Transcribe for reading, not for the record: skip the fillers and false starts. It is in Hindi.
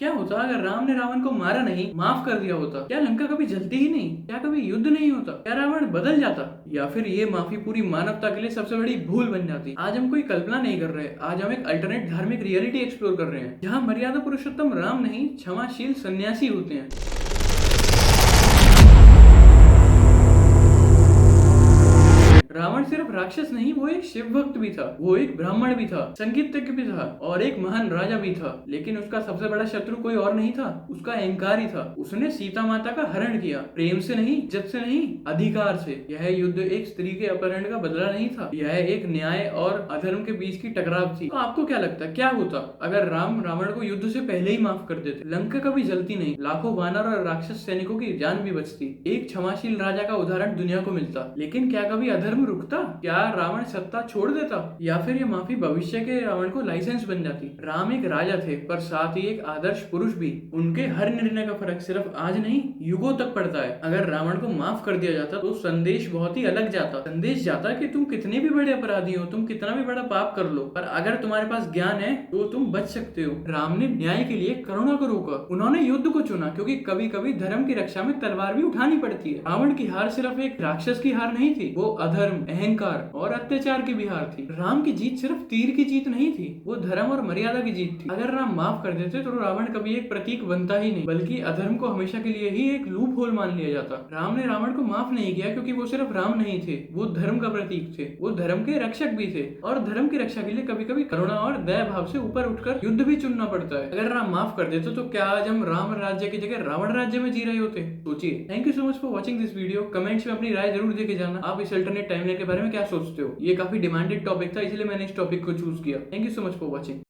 क्या होता अगर राम ने रावण को मारा नहीं, माफ कर दिया होता? क्या लंका कभी जलती ही नहीं? क्या कभी युद्ध नहीं होता? क्या रावण बदल जाता? या फिर ये माफी पूरी मानवता के लिए सबसे बड़ी भूल बन जाती? आज हम कोई कल्पना नहीं कर रहे, आज हम एक अल्टरनेट धार्मिक रियलिटी एक्सप्लोर कर रहे हैं, जहाँ मर्यादा पुरुषोत्तम राम नहीं, क्षमाशील सन्यासी होते हैं। रावण सिर्फ राक्षस नहीं, वो एक शिव भक्त भी था, वो एक ब्राह्मण भी था, संगीतज्ञ भी था और एक महान राजा भी था। लेकिन उसका सबसे बड़ा शत्रु कोई और नहीं था, उसका अहंकार ही था। उसने सीता माता का हरण किया, प्रेम से नहीं, इज्जत से नहीं, अधिकार से। यह युद्ध एक स्त्री के अपहरण का बदला नहीं था, यह एक न्याय और अधर्म के बीच की टकराव थी। तो आपको क्या लगता है, क्या होता अगर राम रावण को युद्ध से पहले ही माफ कर देते? लंका कभी जलती नहीं, लाखों वानर और राक्षस सैनिकों की जान भी बचती, एक क्षमाशील राजा का उदाहरण दुनिया को मिलता। लेकिन क्या कभी अधर्म रुकता? क्या रावण सत्ता छोड़ देता? या फिर ये माफी भविष्य के रावण को लाइसेंस बन जाती? राम एक राजा थे, पर साथ ही एक आदर्श पुरुष भी। उनके हर निर्णय का फर्क सिर्फ आज नहीं, युगों तक पड़ता है। अगर रावण को माफ कर दिया जाता तो संदेश बहुत ही अलग जाता। संदेश जाता कि तुम कितने भी बड़े अपराधी हो, तुम कितना भी बड़ा पाप कर लो, पर अगर तुम्हारे पास ज्ञान है तो तुम बच सकते हो। राम ने न्याय के लिए करुणा को रोका, उन्होंने युद्ध को चुना, क्योंकि कभी कभी धर्म की रक्षा में तलवार भी उठानी पड़ती है। रावण की हार सिर्फ एक राक्षस की हार नहीं थी, वो अधर्म, अहंकार और अत्याचार की भी हार थी। राम की जीत सिर्फ तीर की जीत नहीं थी, वो धर्म और मर्यादा की जीत थी। अगर राम माफ कर देते तो रावण कभी एक प्रतीक बनता ही नहीं, बल्कि अधर्म को हमेशा के लिए ही एक लूप होल मान लिया जाता। राम ने रावण को माफ नहीं किया क्योंकि वो सिर्फ राम नहीं थे, वो धर्म का प्रतीक थे, वो धर्म के रक्षक भी थे। और धर्म की रक्षा के लिए कभी कभी करुणा और दया भाव से ऊपर उठकर युद्ध भी चुनना पड़ता है। अगर राम माफ कर देते तो क्या आज हम राम राज्य की जगह रावण राज्य में जी रहे होते? सोचिए। Thank you so much for watching this video. Comments में अपनी राय जरूर देके जाना, आप इस अल्टरनेट टाइमलाइन के बारे में क्या सोचते हो। ये काफी डिमांडेड टॉपिक था, इसलिए मैंने इस टॉपिक को चूज किया। Thank you so much for watching.